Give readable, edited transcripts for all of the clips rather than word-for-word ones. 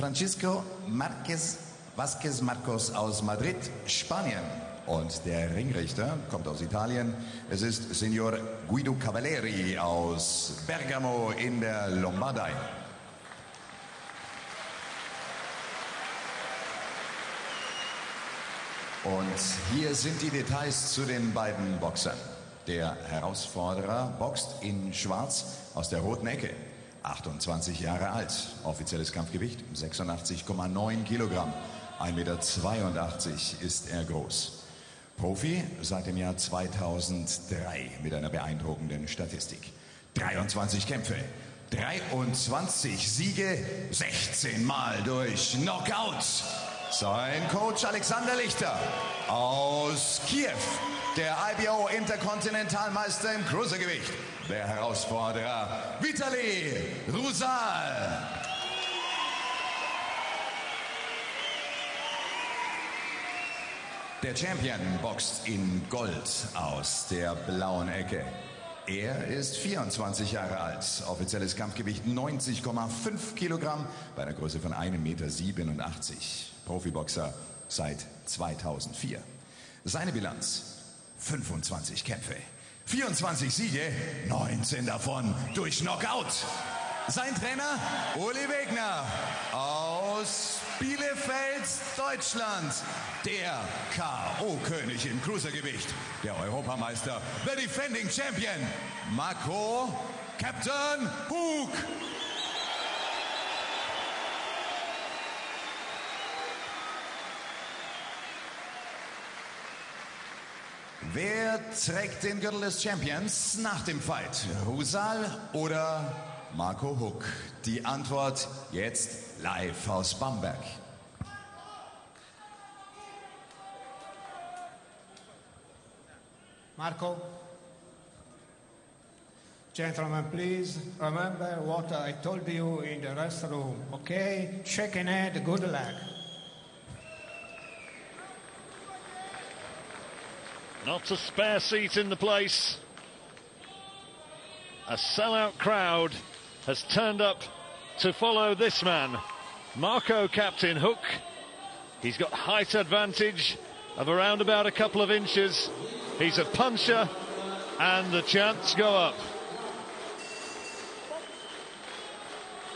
Francisco Vázquez Marcos aus Madrid, Spanien. Und der Ringrichter kommt aus Italien. Es ist Signor Guido Cavalieri aus Bergamo in der Lombardei. Und hier sind die Details zu den beiden Boxern. Der Herausforderer boxt in Schwarz aus der roten Ecke. 28 Jahre alt, offizielles Kampfgewicht 86,9 Kilogramm. 1,82 Meter ist er groß. Profi seit dem Jahr 2003 mit einer beeindruckenden Statistik. 23 Kämpfe, 23 Siege, 16 Mal durch Knockout. Sein Coach Alexander Lichter aus Kiew, der IBO Interkontinentalmeister im Cruisergewicht. Der Herausforderer Vitaliy Rusal. Der Champion boxt in Gold aus der blauen Ecke. Er ist 24 Jahre alt, offizielles Kampfgewicht 90,5 Kilogramm bei einer Größe von 1,87 Meter. Profiboxer seit 2004. Seine Bilanz: 25 Kämpfe, 24 Siege, 19 davon durch Knockout. Sein Trainer Uli Wegner aus Bielefeld, Deutschland. Der K.O.-König im Cruisergewicht. Der Europameister, the defending champion, Marco Captain Huck. Wer trägt den Gürtel des Champions nach dem Fight? Rusal oder Marco Huck? Die Antwort jetzt live aus Bamberg. Marco. Gentlemen, please remember what I told you in the restroom, okay? Shaking head, good luck. Not a spare seat in the place. A sellout crowd has turned up to follow this man, Marco Captain Huck. He's got height advantage of around about a couple of inches. He's a puncher, and the chants go up.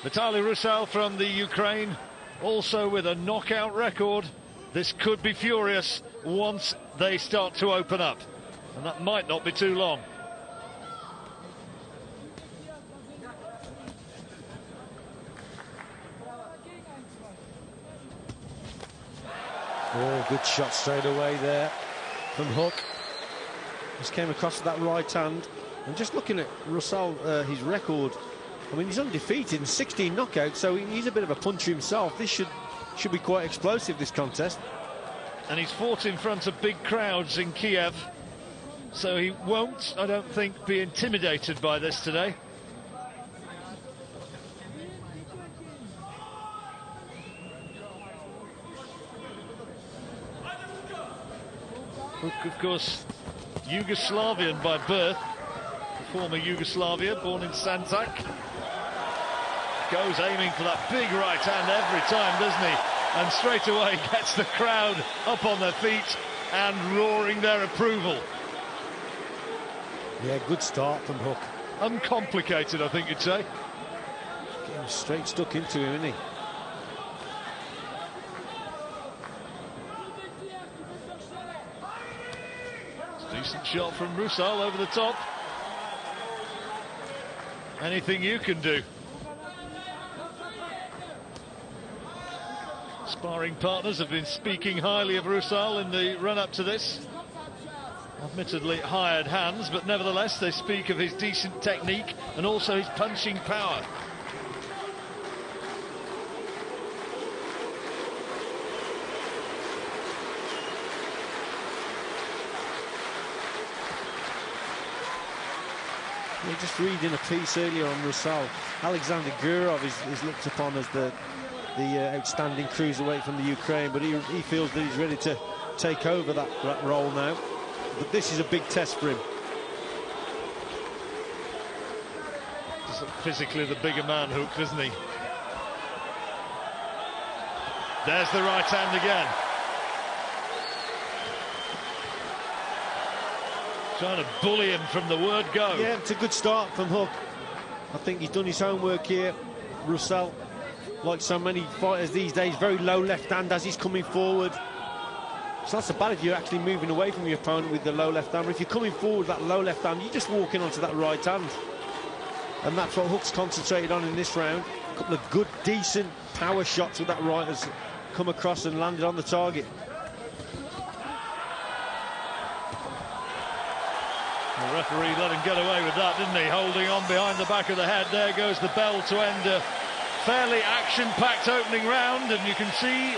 Vitaliy Rusal from the Ukraine, also with a knockout record. This could be furious once they start to open up, and that might not be too long. Oh, good shot straight away there from Huck. Just came across that right hand. And just looking at Rusal, his record, I mean, he's undefeated in 16 knockouts, so he's a bit of a puncher himself. This should be quite explosive, this contest. And he's fought in front of big crowds in Kiev, so he won't, I don't think, be intimidated by this today. Huck, of course, Yugoslavian by birth, the former Yugoslavia, born in Santak. Goes aiming for that big right hand every time, doesn't he? And straight away gets the crowd up on their feet and roaring their approval. Yeah, good start from Huck. Uncomplicated, I think you'd say. Getting straight stuck into him, isn't he? Decent shot from Rusal over the top. Anything you can do. Sparring partners have been speaking highly of Rusal in the run-up to this. Admittedly hired hands, but nevertheless they speak of his decent technique and also his punching power. We're just reading a piece earlier on Rusal. Alexander Gurov is looked upon as the outstanding cruiserweight from the Ukraine, but he feels that he's ready to take over that role now. But this is a big test for him. Physically the bigger man, Huck, isn't he? There's the right hand again. Trying to bully him from the word go. Yeah, it's a good start from Huck. I think he's done his homework here. Rusal, like so many fighters these days, very low left hand as he's coming forward. It's not so bad if you're actually moving away from your opponent with the low left hand. But if you're coming forward with that low left hand, you're just walking onto that right hand. And that's what Huck's concentrated on in this round. A couple of good, decent power shots with that right has come across and landed on the target. The referee let him get away with that, didn't he? Holding on behind the back of the head. There goes the bell to end a fairly action-packed opening round, and you can see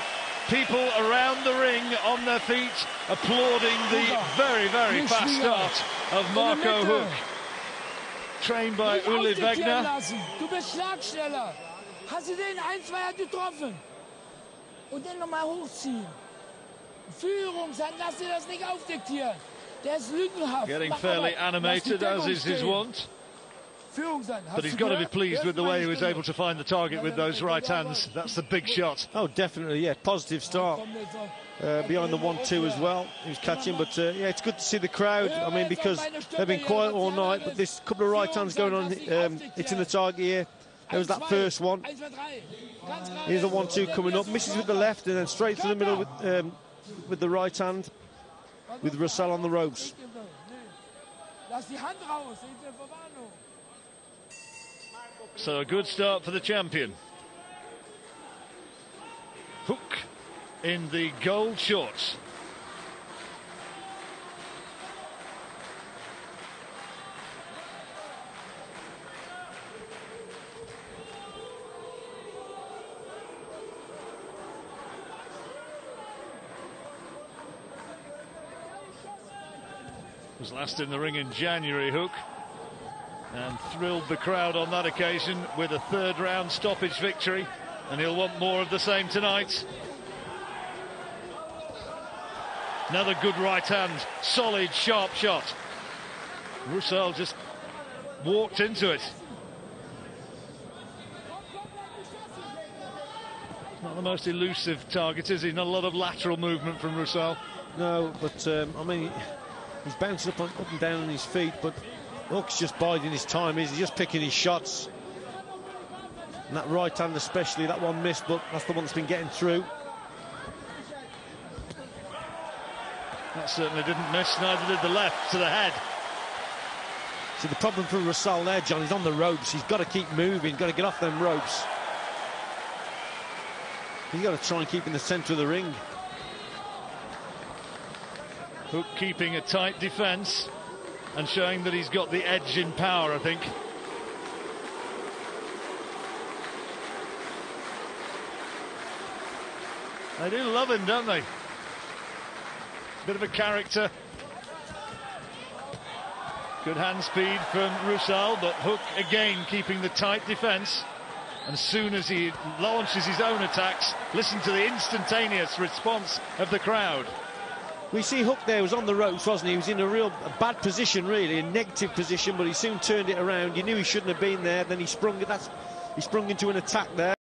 people around the ring on their feet applauding the very, very fast start of Marco Huck. Trained by Uli Wegner. Du bist Schlagsteller. Hast du den 1-2 getroffen? Und den nochmal hochziehen. Führungshand, lass dir das nicht aufdiktieren. Der ist lügenhaft. Getting fairly animated, as is his wont. But he's got to be pleased with the way he was able to find the target with those right hands. That's the big shot. Oh, definitely, yeah. Positive start behind the 1-2 as well. He was catching, but yeah, it's good to see the crowd. I mean, because they've been quiet all night, but this couple of right hands going on, hitting the target here. There was that first one. Here's the 1-2 coming up. Misses with the left and then straight through the middle with the right hand, with Rusal on the ropes. So a good start for the champion. Huck in the gold shorts. Was last in the ring in January, Huck, and thrilled the crowd on that occasion with a third-round stoppage victory, and he'll want more of the same tonight. Another good right hand, solid, sharp shot. Rusal just walked into it. Not the most elusive target, is he? Not a lot of lateral movement from Rusal. No, but I mean, he's bouncing up and down on his feet, but Huck's just biding his time. He's just picking his shots. And that right hand especially, that one missed, but that's the one that's been getting through. That certainly didn't miss, neither did the left to the head. See, the problem for Rusal there, John, he's on the ropes. He's got to keep moving, got to get off them ropes. He's got to try and keep in the centre of the ring. Huck keeping a tight defence and showing that he's got the edge in power, I think. They do love him, don't they? Bit of a character. Good hand speed from Rusal, but Huck again keeping the tight defence. And as soon as he launches his own attacks, listen to the instantaneous response of the crowd. We see Huck there was on the ropes, wasn't he? He was in a real bad position, really, a negative position, but he soon turned it around. You knew he shouldn't have been there. Then he sprung into an attack there.